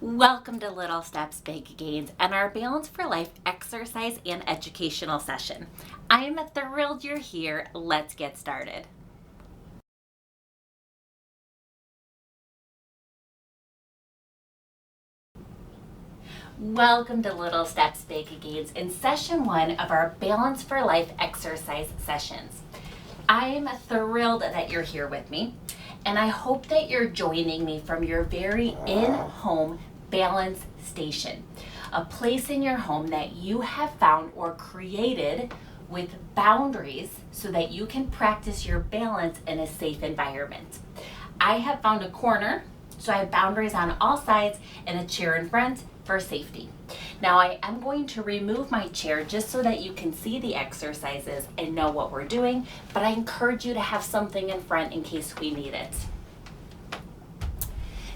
Welcome to Little Steps, Big Gains and our Balance for Life exercise and educational session. I am thrilled you're here. Let's get started. Welcome to Little Steps, Big Gains in session 1 of our Balance for Life exercise sessions. I am thrilled that you're here with me, and I hope that you're joining me from your very in-home balance station, a place in your home that you have found or created with boundaries so that you can practice your balance in a safe environment. I have found a corner, so I have boundaries on all sides and a chair in front for safety. Now I am going to remove my chair just so that you can see the exercises and know what we're doing, but I encourage you to have something in front in case we need it.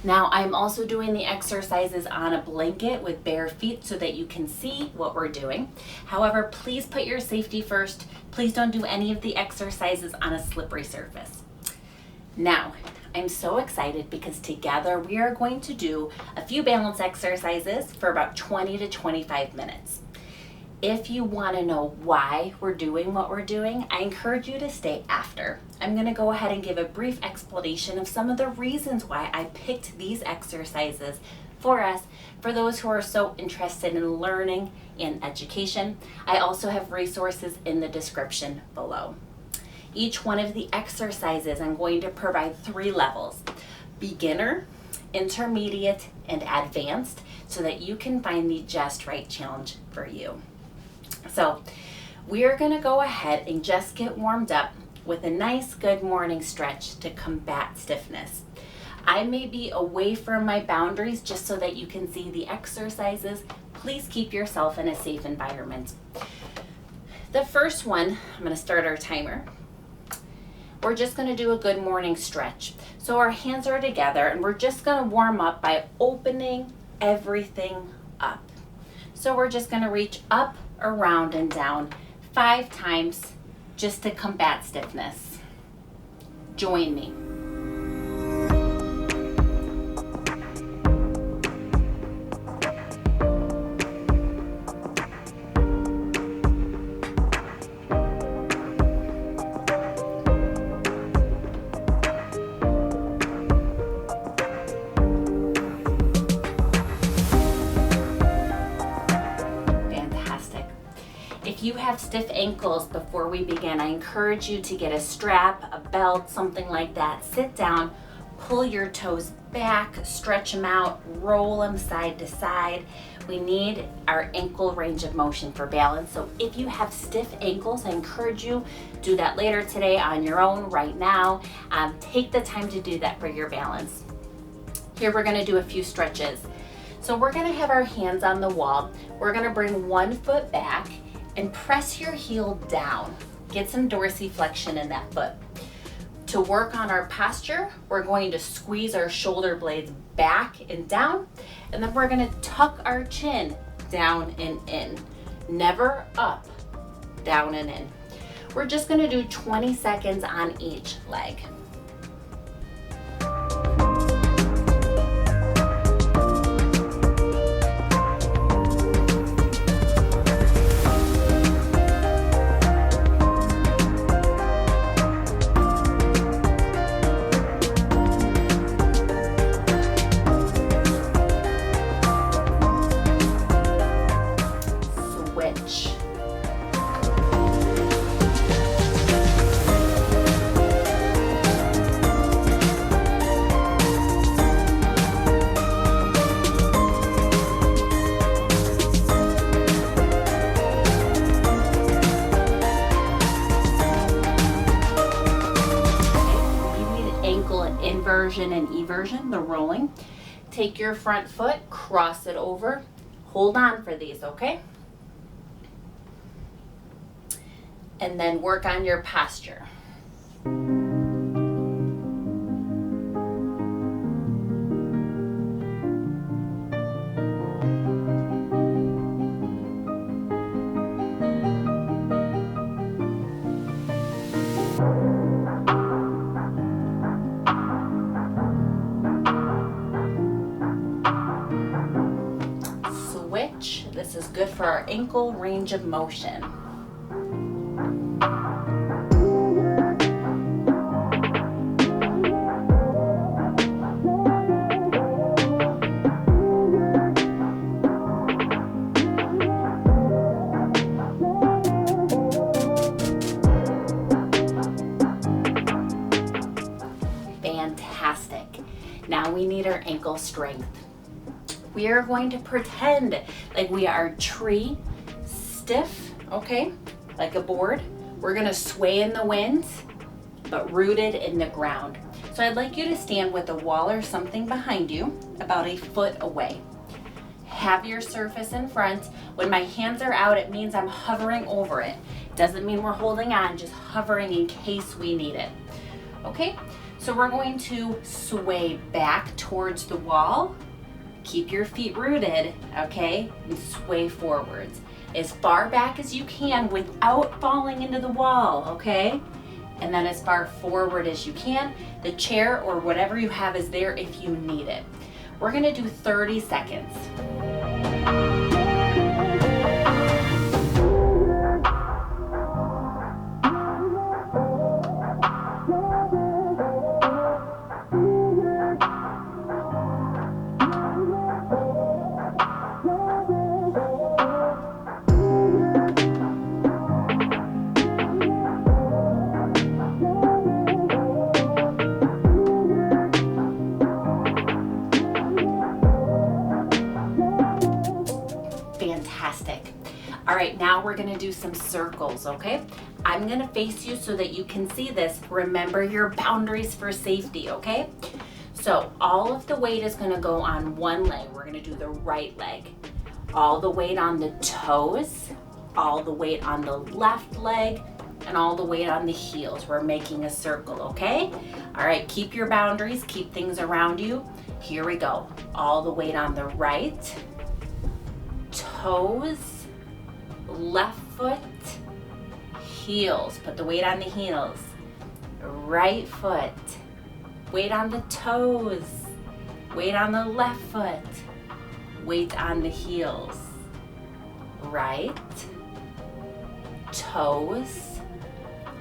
Now I'm also doing the exercises on a blanket with bare feet so that you can see what we're doing. However, please put your safety first. Please don't do any of the exercises on a slippery surface. Now, I'm so excited because together we are going to do a few balance exercises for about 20 to 25 minutes. If you want to know why we're doing what we're doing, I encourage you to stay after. I'm going to go ahead and give a brief explanation of some of the reasons why I picked these exercises for us, for those who are so interested in learning and education. I also have resources in the description below. Each one of the exercises, I'm going to provide 3 levels: beginner, intermediate, and advanced, so that you can find the just right challenge for you. So we are going to go ahead and just get warmed up with a nice good morning stretch to combat stiffness. I may be away from my boundaries just so that you can see the exercises. Please keep yourself in a safe environment. The first one, I'm going to start our timer. We're just going to do a good morning stretch. So our hands are together and we're just going to warm up by opening everything up. So we're just going to reach up, around, and down 5 times just to combat stiffness. Join me. If you have stiff ankles before we begin, I encourage you to get a strap, a belt, something like that. Sit down, pull your toes back, stretch them out, roll them side to side. We need our ankle range of motion for balance. So if you have stiff ankles, I encourage you do that later today on your own right now. Take the time to do that for your balance. Here we're going to do a few stretches. So we're going to have our hands on the wall. We're going to bring one foot back and press your heel down. Get some dorsiflexion in that foot. To work on our posture, we're going to squeeze our shoulder blades back and down, and then we're going to tuck our chin down and in. Never up, down and in. We're just going to do 20 seconds on each leg. Inversion and eversion, the rolling. Take your front foot, cross it over. Hold on for these, okay? And then work on your posture. stretch. This is good for our ankle range of motion. Fantastic. Now we need our ankle strength. We are going to pretend like we are tree stiff, okay? Like a board. We're gonna sway in the wind, but rooted in the ground. So I'd like you to stand with a wall or something behind you, about a foot away. Have your surface in front. When my hands are out, it means I'm hovering over it. Doesn't mean we're holding on, just hovering in case we need it. Okay, so we're going to sway back towards the wall. Keep your feet rooted, okay? And sway forwards as far back as you can without falling into the wall, okay? And then as far forward as you can. The chair or whatever you have is there if you need it. We're gonna do 30 seconds. Fantastic. All right, now we're gonna do some circles, okay? I'm gonna face you so that you can see this. Remember your boundaries for safety, okay? So all of the weight is gonna go on one leg. We're gonna do the right leg. All the weight on the toes, all the weight on the left leg, and all the weight on the heels. We're making a circle, okay? All right, keep your boundaries, keep things around you. Here we go. All the weight on the right, toes, left foot, heels. Put the weight on the heels. Right foot, weight on the toes, weight on the left foot, weight on the heels. Right, toes,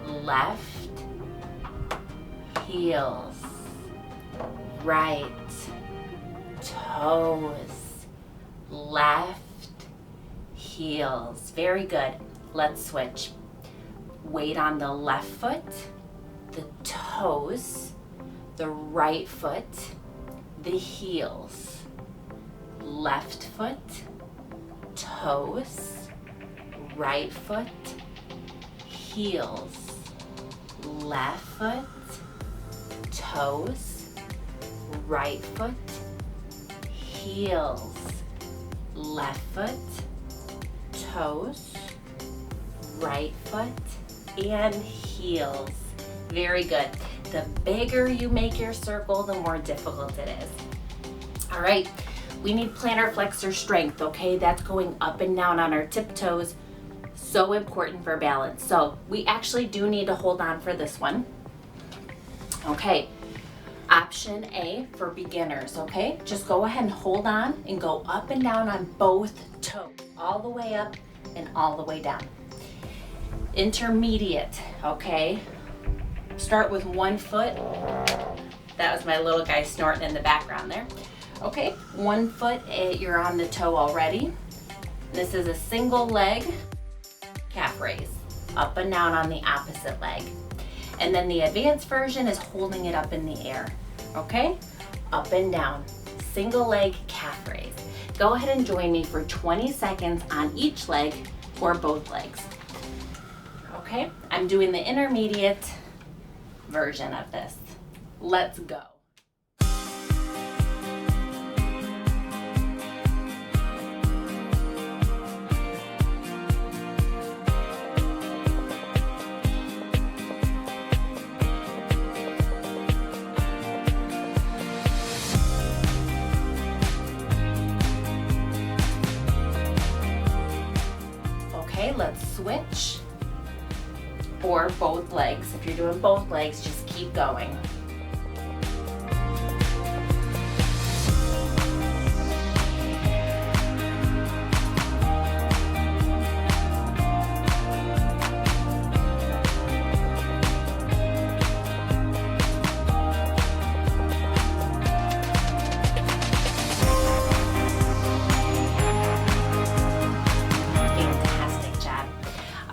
left, heels. Right, toes, left, heels. Very good. Let's switch. Weight on the left foot, the toes, the right foot, the heels. Left foot, toes, right foot, heels. Left foot, toes, right foot, heels. Left foot, toes, right foot, and heels. Very good. The bigger you make your circle, the more difficult it is. All right, we need plantar flexor strength, okay? That's going up and down on our tiptoes. So important for balance. So we actually do need to hold on for this one. Okay, option A for beginners, okay? Just go ahead and hold on and go up and down on both toes, all the way up and all the way down. Intermediate, okay? Start with one foot. That was my little guy snorting in the background there. Okay, 1 foot, you're on the toe already. This is a single leg calf raise, up and down on the opposite leg. And then the advanced version is holding it up in the air, okay? Up and down, single leg calf raise. Go ahead and join me for 20 seconds on each leg or both legs. Okay, I'm doing the intermediate version of this. Let's go. Okay, let's switch. Or both legs. If you're doing both legs, just keep going.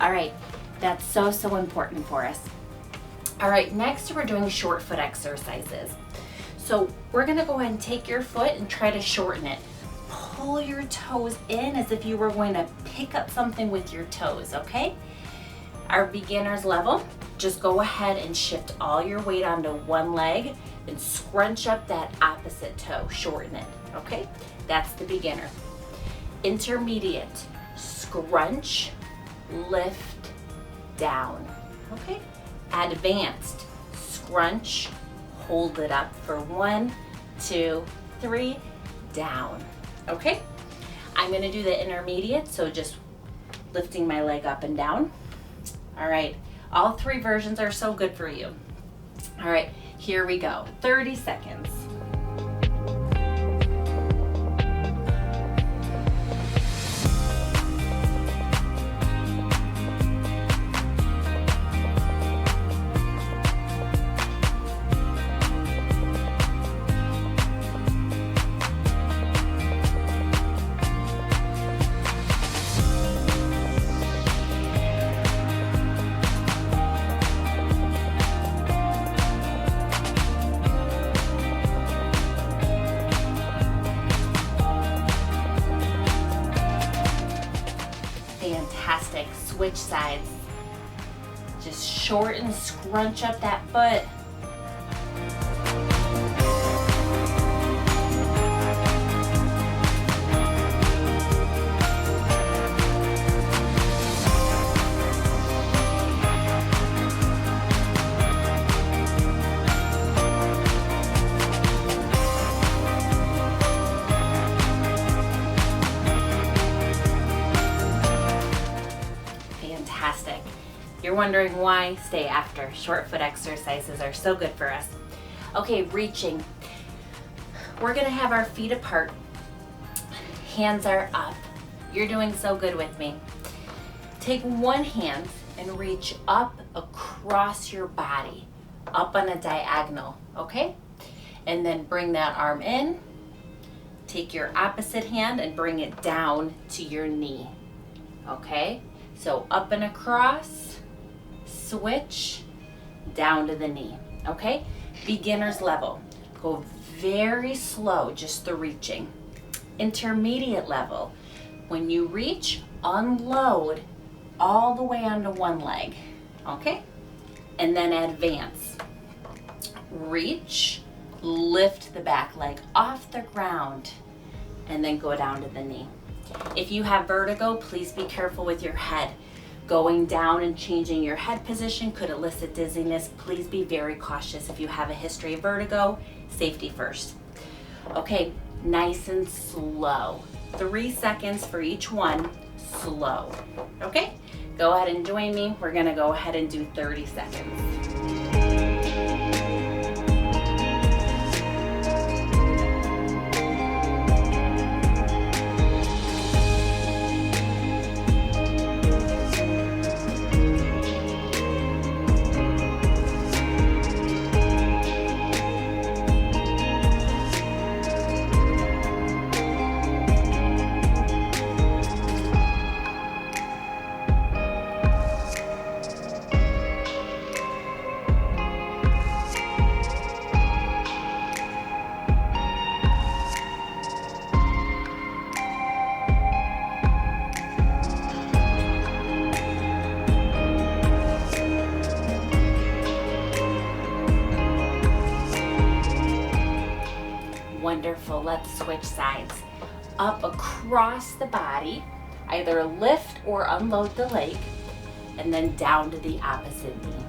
All right, that's so, so important for us. All right, next we're doing short foot exercises. So we're gonna go ahead and take your foot and try to shorten it. Pull your toes in as if you were going to pick up something with your toes, okay? Our beginner's level, just go ahead and shift all your weight onto one leg and scrunch up that opposite toe, shorten it, okay? That's the beginner. Intermediate, scrunch, lift, down, okay? Advanced, scrunch, hold it up for 1, 2, 3, down, okay? I'm gonna do the intermediate, so just lifting my leg up and down. All right, all 3 versions are so good for you. All right, here we go, 30 seconds. Fantastic, switch sides. Just shorten, scrunch up that foot. Fantastic. You're wondering why? Stay after. Short foot exercises are so good for us. Okay, reaching. We're gonna have our feet apart. Hands are up. You're doing so good with me. Take one hand and reach up across your body, up on a diagonal, okay? And then bring that arm in. Take your opposite hand and bring it down to your knee, okay? So up and across, switch, down to the knee, okay? Beginner's level, go very slow, just the reaching. Intermediate level, when you reach, unload all the way onto one leg, okay? And then advance. Reach, lift the back leg off the ground, and then go down to the knee. If you have vertigo, please be careful with your head. Going down and changing your head position could elicit dizziness. Please be very cautious if you have a history of vertigo. Safety first. Okay, nice and slow. 3 seconds for each one, slow. Okay, go ahead and join me. We're gonna go ahead and do 30 seconds. Wonderful, let's switch sides. Up across the body, either lift or unload the leg, and then down to the opposite knee.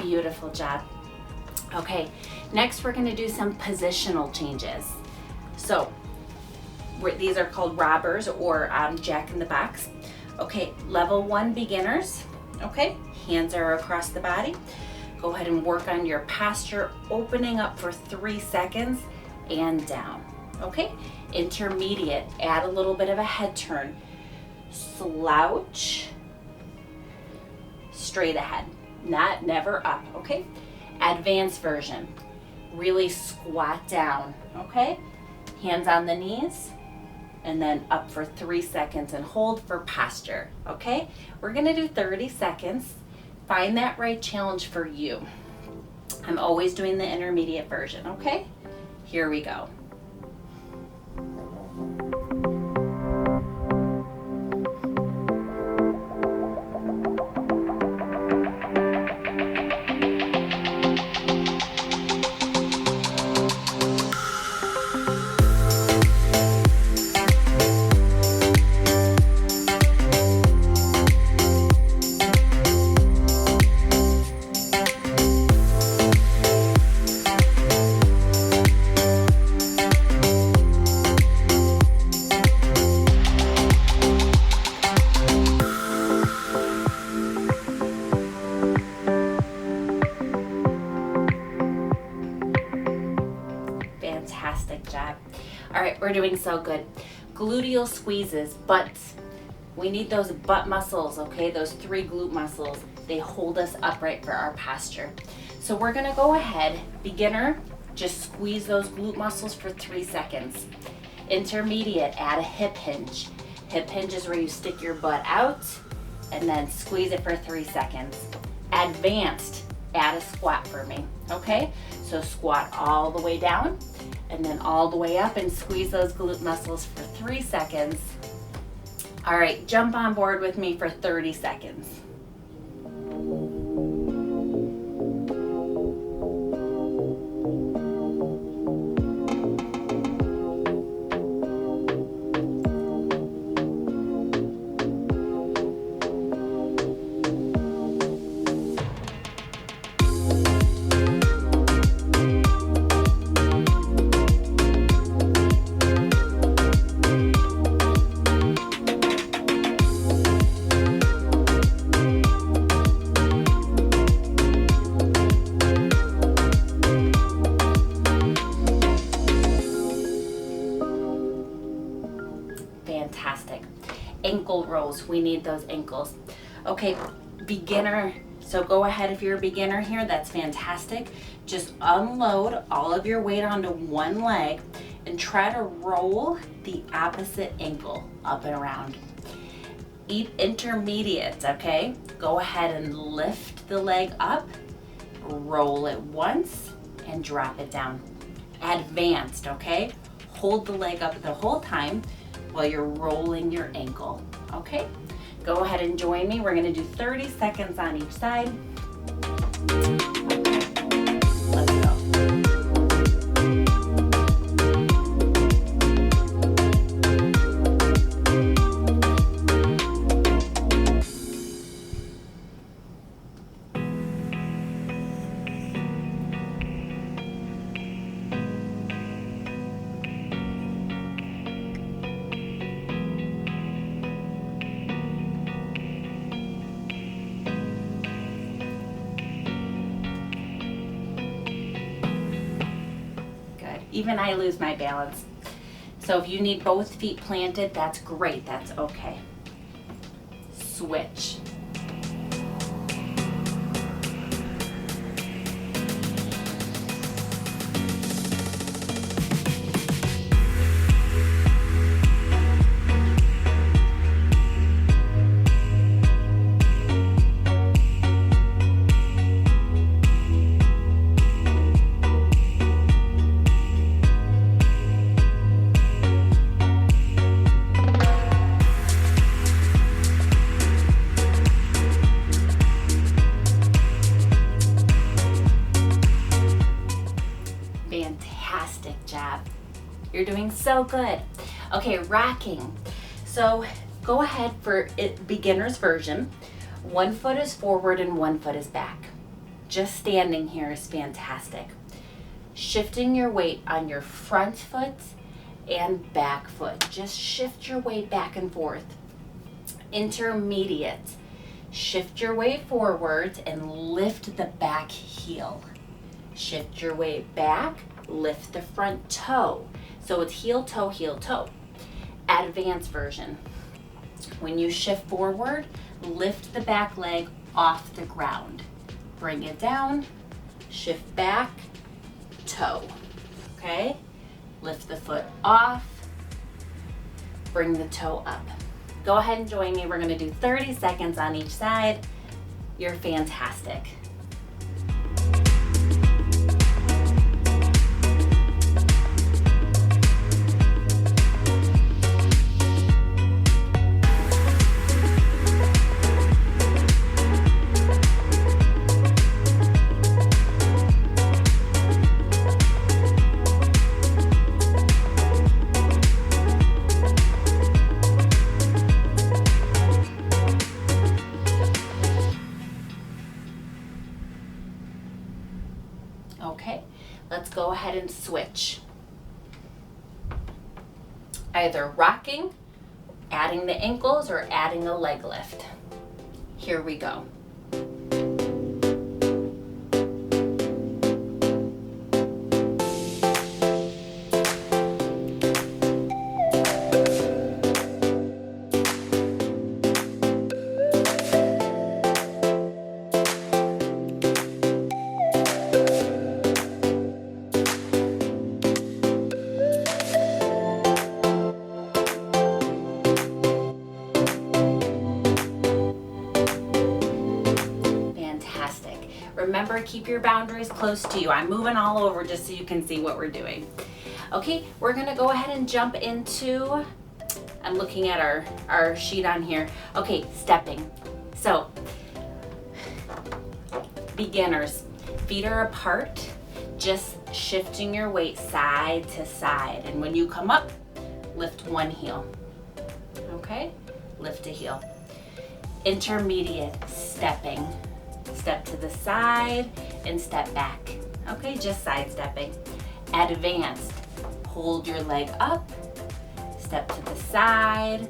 Beautiful job. Okay, Next, we're gonna do some positional changes. So, these are called robbers or Jack in the Box. Okay, level 1 beginners, okay? Hands are across the body. Go ahead and work on your posture, opening up for 3 seconds and down, okay? Intermediate, add a little bit of a head turn. Slouch, straight ahead, never up, okay? Advanced version, really squat down, okay? Hands on the knees, and then up for 3 seconds and hold for posture, okay? We're gonna do 30 seconds. Find that right challenge for you. I'm always doing the intermediate version, okay? Here we go. Fantastic job. All right, we're doing so good. Gluteal squeezes, butts. We need those butt muscles, okay? Those 3 glute muscles. They hold us upright for our posture. So we're gonna go ahead, beginner, just squeeze those glute muscles for 3 seconds. Intermediate, add a hip hinge. Hip hinge is where you stick your butt out and then squeeze it for 3 seconds. Advanced, add a squat for me, okay? So squat all the way down and then all the way up and squeeze those glute muscles for 3 seconds. All right, jump on board with me for 30 seconds. Fantastic. Ankle rolls, we need those ankles. Okay, beginner, so go ahead if you're a beginner here, that's fantastic. Just unload all of your weight onto one leg and try to roll the opposite ankle up and around. Eat intermediates, okay? Go ahead and lift the leg up, roll it once, and drop it down. Advanced, okay? Hold the leg up the whole time while you're rolling your ankle, okay? Go ahead and join me. We're gonna do 30 seconds on each side. Okay, let's go. Even I lose my balance. So if you need both feet planted, that's great, that's okay. Switch. Fantastic job. You're doing so good. Okay, rocking. So go ahead for beginner's version. One foot is forward and one foot is back. Just standing here is fantastic. shifting your weight on your front foot and back foot. Just shift your weight back and forth. Intermediate. Shift your weight forwards and lift the back heel. Shift your weight back, lift the front toe. So it's heel, toe, heel, toe. Advanced version. When you shift forward, lift the back leg off the ground. Bring it down, shift back, toe. Okay? Lift the foot off, bring the toe up. Go ahead and join me. We're going to do 30 seconds on each side. You're fantastic. Okay, let's go ahead and switch. Either rocking, adding the ankles, or adding a leg lift. Here we go. Remember, keep your boundaries close to you. I'm moving all over just so you can see what we're doing. Okay, we're gonna go ahead and jump into, I'm looking at our sheet on here. Okay, stepping. So, beginners, feet are apart, just shifting your weight side to side. And when you come up, lift one heel. Okay, lift a heel. Intermediate, stepping. Step to the side and step back. Okay, just side stepping. Advanced, hold your leg up, step to the side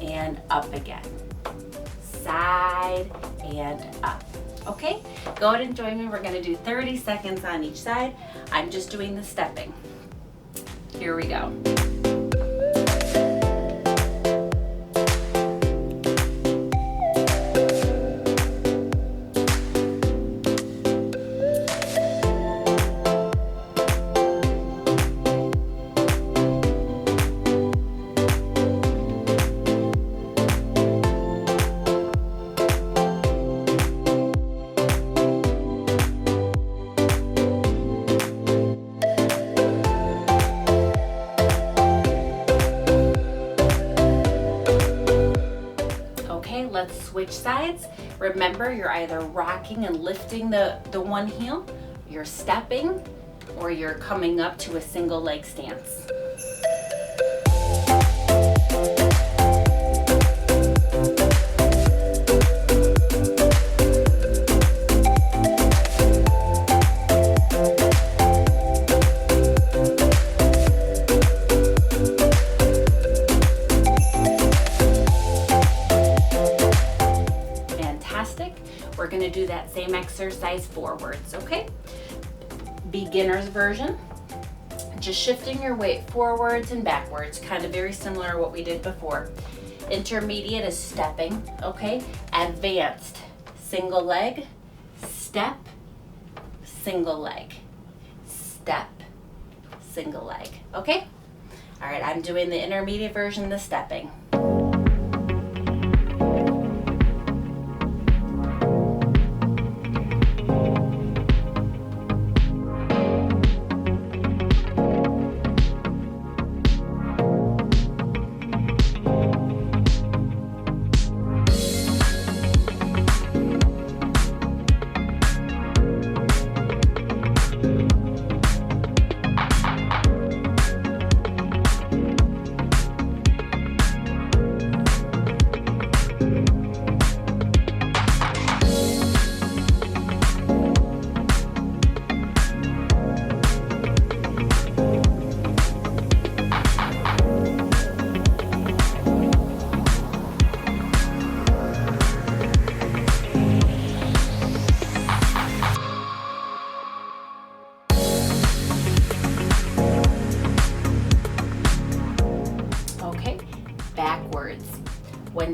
and up again. Side and up. Okay, go ahead and join me. We're gonna do 30 seconds on each side. I'm just doing the stepping. Here we go. Let's switch sides. Remember, you're either rocking and lifting the one heel, you're stepping, or you're coming up to a single leg stance. We're going to do that same exercise forwards, okay? Beginner's version, just shifting your weight forwards and backwards, kind of very similar to what we did before. Intermediate is stepping, okay? Advanced, single leg, step, single leg, step, single leg, okay? All right, I'm doing the intermediate version, the stepping.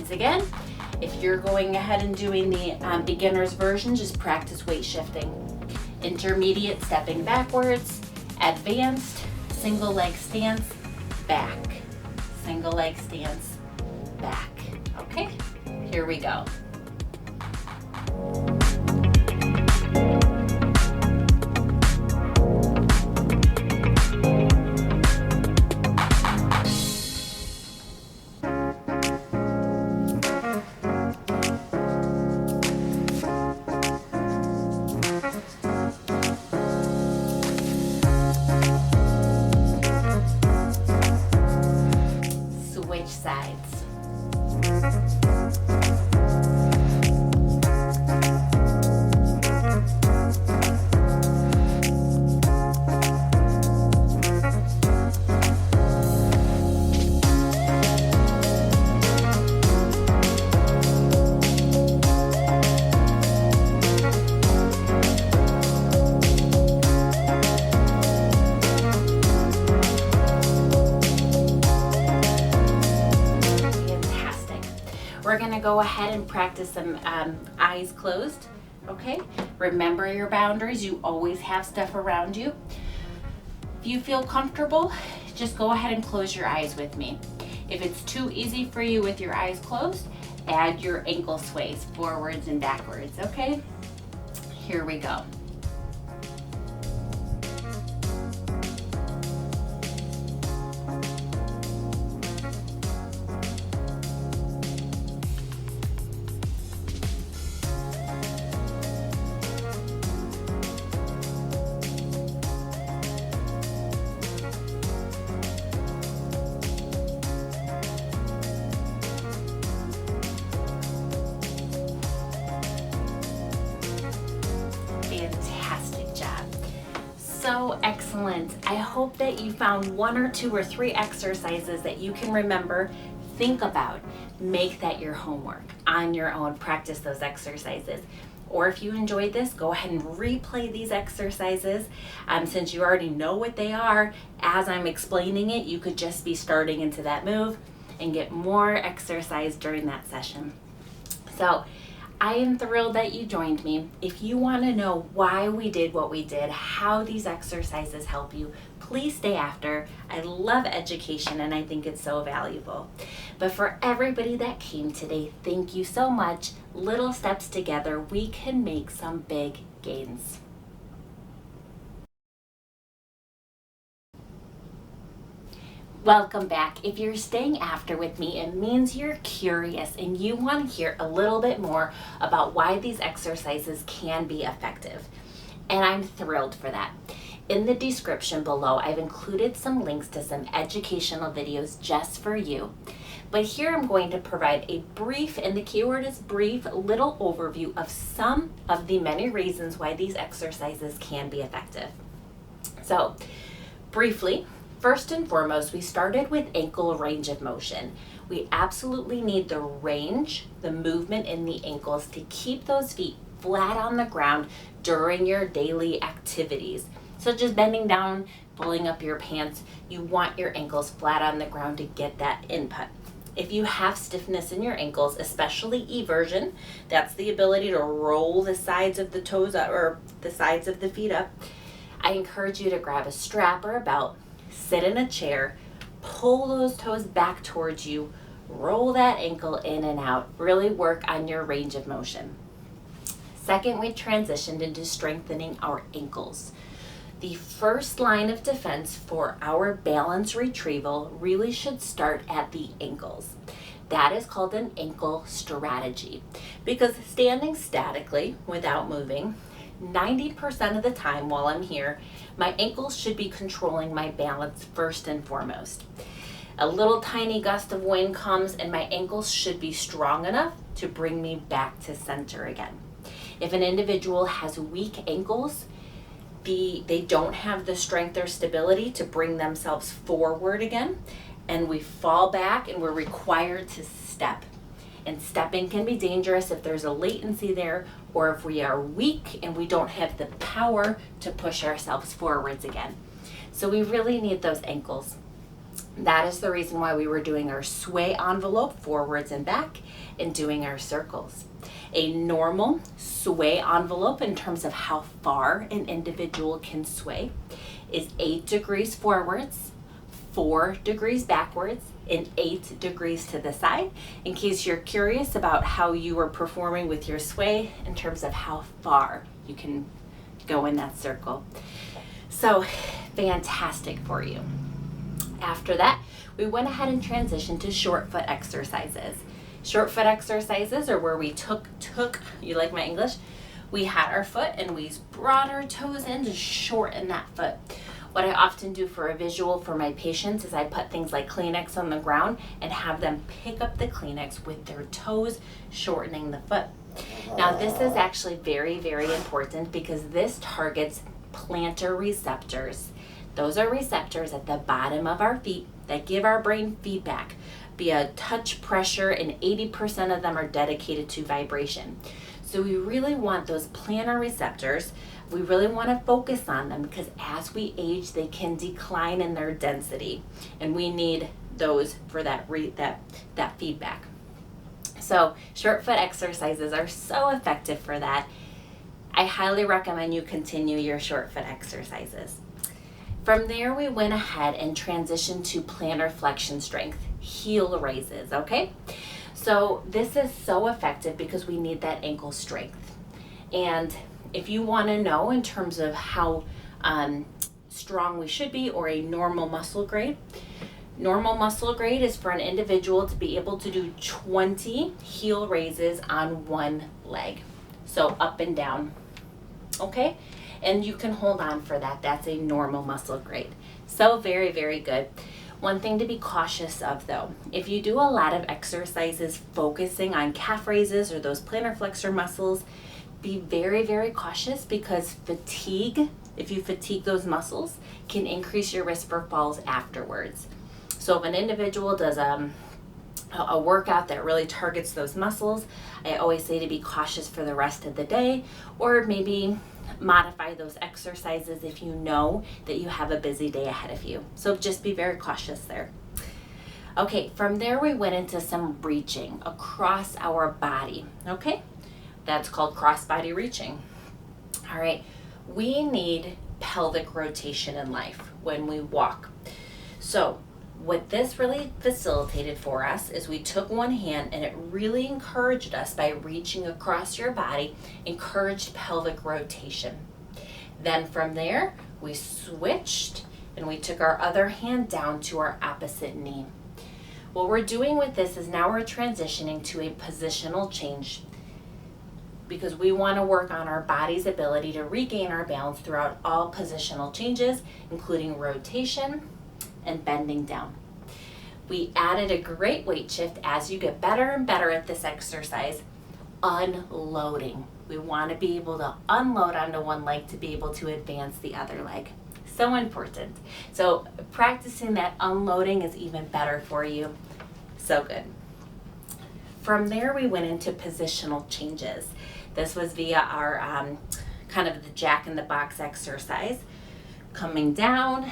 Once again, if you're going ahead and doing the beginner's version, just practice weight shifting. Intermediate, stepping backwards. Advanced, single leg stance, back. Single leg stance, back. Okay, here we go. Switch sides. We're gonna go ahead and practice some eyes closed, okay? Remember your boundaries. You always have stuff around you. If you feel comfortable, just go ahead and close your eyes with me. If it's too easy for you with your eyes closed, add your ankle sways forwards and backwards, okay? Here we go. Fantastic job. So excellent. I hope that you found 1 or 2 or 3 exercises that you can remember, think about, make that your homework on your own, practice those exercises. Or if you enjoyed this, go ahead and replay these exercises. Since you already know what they are, as I'm explaining it, you could just be starting into that move and get more exercise during that session. So I am thrilled that you joined me. If you want to know why we did what we did, how these exercises help you, please stay after. I love education and I think it's so valuable. But for everybody that came today, thank you so much. Little steps together, we can make some big gains. Welcome back. If you're staying after with me, it means you're curious and you want to hear a little bit more about why these exercises can be effective. And I'm thrilled for that. In the description below, I've included some links to some educational videos just for you. But here I'm going to provide a brief, and the keyword is brief, little overview of some of the many reasons why these exercises can be effective. So, briefly, first and foremost, we started with ankle range of motion. We absolutely need the range, the movement in the ankles to keep those feet flat on the ground during your daily activities, such as bending down, pulling up your pants. You want your ankles flat on the ground to get that input. If you have stiffness in your ankles, especially eversion, that's the ability to roll the sides of the toes up or the sides of the feet up, I encourage you to grab a strap or a belt, sit in a chair, pull those toes back towards you, roll that ankle in and out, really work on your range of motion. Second, we transitioned into strengthening our ankles. The first line of defense for our balance retrieval really should start at the ankles. That is called an ankle strategy, because standing statically without moving, 90% of the time while I'm here, my ankles should be controlling my balance first and foremost. A little tiny gust of wind comes and my ankles should be strong enough to bring me back to center again. If an individual has weak ankles, they don't have the strength or stability to bring themselves forward again, and we fall back and we're required to step. And stepping can be dangerous if there's a latency there, or if we are weak and we don't have the power to push ourselves forwards again. So we really need those ankles. That is the reason why we were doing our sway envelope forwards and back and doing our circles. A normal sway envelope in terms of how far an individual can sway is 8 degrees forwards, 4 degrees backwards, and 8 degrees to the side, in case you're curious about how you are performing with your sway in terms of how far you can go in that circle. So fantastic for you. After that, we went ahead and transitioned to short foot exercises. Short foot exercises are where we took, you like my English? We had our foot and we brought our toes in to shorten that foot. What I often do for a visual for my patients is I put things like Kleenex on the ground and have them pick up the Kleenex with their toes, shortening the foot. Now this is actually very, very important because this targets plantar receptors. Those are receptors at the bottom of our feet that give our brain feedback via touch, pressure, and 80% of them are dedicated to vibration. So we really want those plantar receptors. We really want to focus on them because as we age, they can decline in their density, and we need those for that feedback. So short foot exercises are so effective for that. I highly recommend you continue your short foot exercises. From there, we went ahead and transitioned to plantar flexion strength, heel raises, okay? So this is so effective because we need that ankle strength. And if you want to know in terms of how strong we should be, or a normal muscle grade is for an individual to be able to do 20 heel raises on one leg. So up and down, okay? And you can hold on for that. That's a normal muscle grade. So very, very good. One thing to be cautious of though, if you do a lot of exercises focusing on calf raises or those plantar flexor muscles, be very, very cautious because fatigue, if you fatigue those muscles, can increase your risk for falls afterwards. So if an individual does a workout that really targets those muscles, I always say to be cautious for the rest of the day, or maybe modify those exercises if you know that you have a busy day ahead of you. So just be very cautious there. Okay, from there we went into some reaching across our body, okay? That's called cross-body reaching. All right, we need pelvic rotation in life when we walk. So what this really facilitated for us is we took one hand and it really encouraged us by reaching across your body, encouraged pelvic rotation. Then from there, we switched and we took our other hand down to our opposite knee. What we're doing with this is now we're transitioning to a positional change because we want to work on our body's ability to regain our balance throughout all positional changes, including rotation and bending down. We added a great weight shift as you get better and better at this exercise, unloading. We want to be able to unload onto one leg to be able to advance the other leg. So important. So practicing that unloading is even better for you. So good. From there, we went into positional changes. This was via our kind of the jack in the box exercise, coming down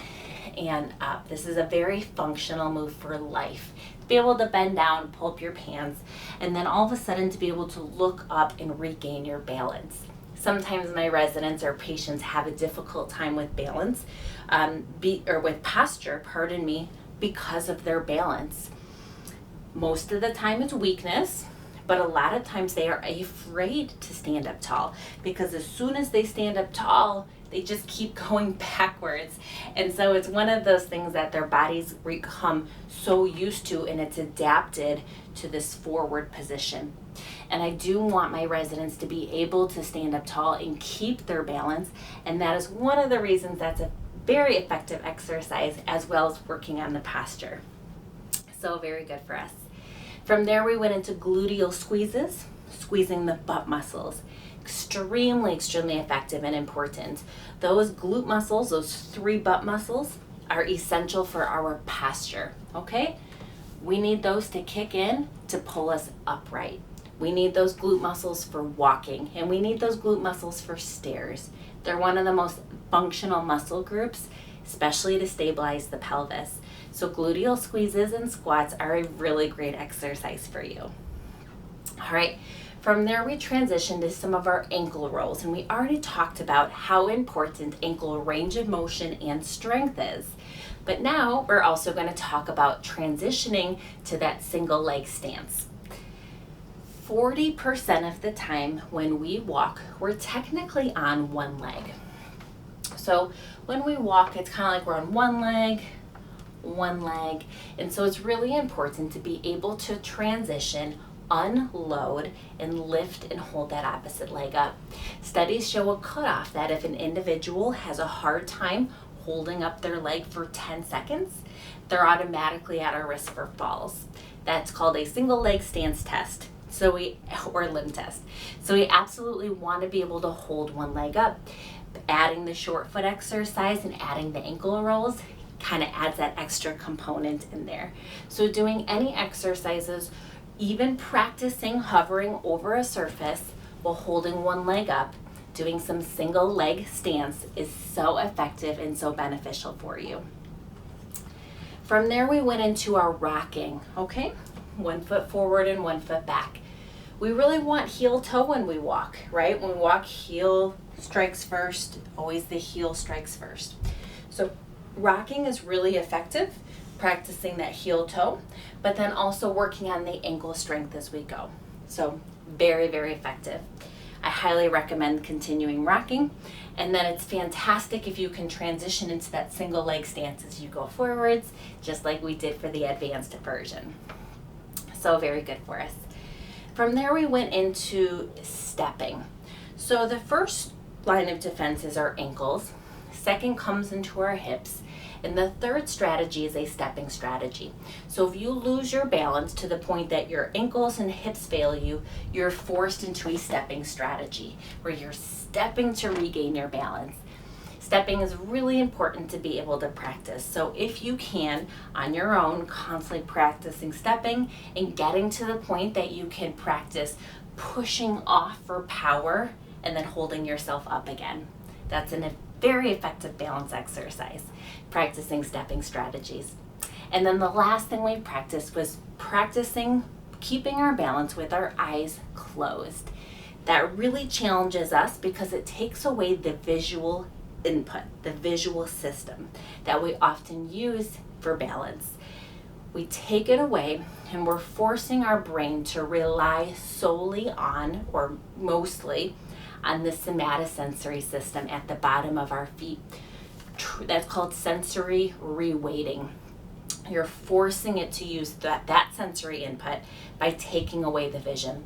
and up. This is a very functional move for life. To be able to bend down, pull up your pants, and then all of a sudden to be able to look up and regain your balance. Sometimes my residents or patients have a difficult time with balance, with posture, because of their balance. Most of the time it's weakness, but a lot of times they are afraid to stand up tall because as soon as they stand up tall, they just keep going backwards. And so it's one of those things that their bodies become so used to, and it's adapted to this forward position. And I do want my residents to be able to stand up tall and keep their balance. And that is one of the reasons that's a very effective exercise, as well as working on the posture. So very good for us. From there, we went into gluteal squeezes, squeezing the butt muscles. Extremely, extremely effective and important. Those glute muscles, those 3 butt muscles, are essential for our posture, okay? We need those to kick in to pull us upright. We need those glute muscles for walking, and we need those glute muscles for stairs. They're one of the most functional muscle groups. especially to stabilize the pelvis. So gluteal squeezes and squats are a really great exercise for you. All right, from there we transition to some of our ankle rolls, and we already talked about how important ankle range of motion and strength is. But now we're also going to talk about transitioning to that single leg stance. 40% of the time when we walk, we're technically on one leg. So when we walk, it's kind of like we're on one leg, and so it's really important to be able to transition, unload, and lift and hold that opposite leg up. Studies show a cutoff that if an individual has a hard time holding up their leg for 10 seconds, they're automatically at a risk for falls. That's called a single leg stance test. Or limb test. So we absolutely want to be able to hold one leg up. Adding the short foot exercise and adding the ankle rolls kind of adds that extra component in there. So doing any exercises, even practicing hovering over a surface while holding one leg up, doing some single leg stance is so effective and so beneficial for you. From there we went into our rocking, okay? 1 foot forward and 1 foot back. We really want heel toe when we walk, right? When we walk, heel strikes first, always the heel strikes first. So rocking is really effective, practicing that heel toe, but then also working on the ankle strength as we go. So very, very effective. I highly recommend continuing rocking, and then it's fantastic if you can transition into that single leg stance as you go forwards, just like we did for the advanced version. So very good for us. From there we went into stepping. So the first line of defense is our ankles, second comes into our hips, and the third strategy is a stepping strategy. So if you lose your balance to the point that your ankles and hips fail you, you're forced into a stepping strategy where you're stepping to regain your balance. Stepping is really important to be able to practice. So if you can, on your own, constantly practicing stepping and getting to the point that you can practice pushing off for power and then holding yourself up again. That's a very effective balance exercise, practicing stepping strategies. And then the last thing we practiced was practicing keeping our balance with our eyes closed. That really challenges us because it takes away the visual input, the visual system that we often use for balance. We take it away and we're forcing our brain to rely solely on, or mostly, on the somatosensory system at the bottom of our feet. That's called sensory reweighting. You're forcing it to use that sensory input by taking away the vision.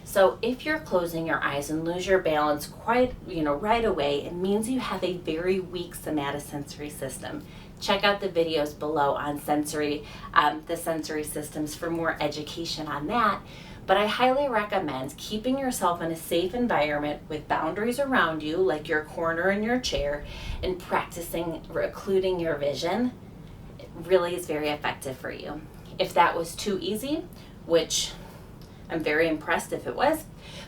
So if you're closing your eyes and lose your balance right away, it means you have a very weak somatosensory system. Check out the videos below on the sensory systems for more education on that. But I highly recommend keeping yourself in a safe environment with boundaries around you, like your corner and your chair, and practicing occluding your vision. It really is very effective for you. If that was too easy, which I'm very impressed if it was,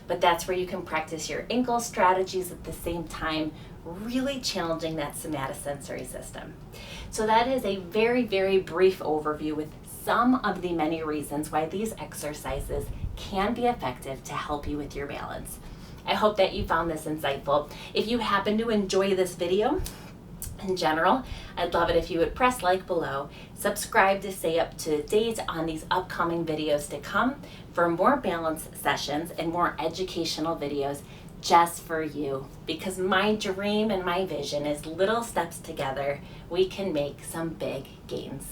but that's where you can practice your ankle strategies at the same time, really challenging that somatosensory system. So that is a very, very brief overview with some of the many reasons why these exercises can be effective to help you with your balance. I hope that you found this insightful. If you happen to enjoy this video, in general, I'd love it if you would press like below, subscribe to stay up to date on these upcoming videos to come for more balance sessions and more educational videos just for you. Because my dream and my vision is little steps together, we can make some big gains.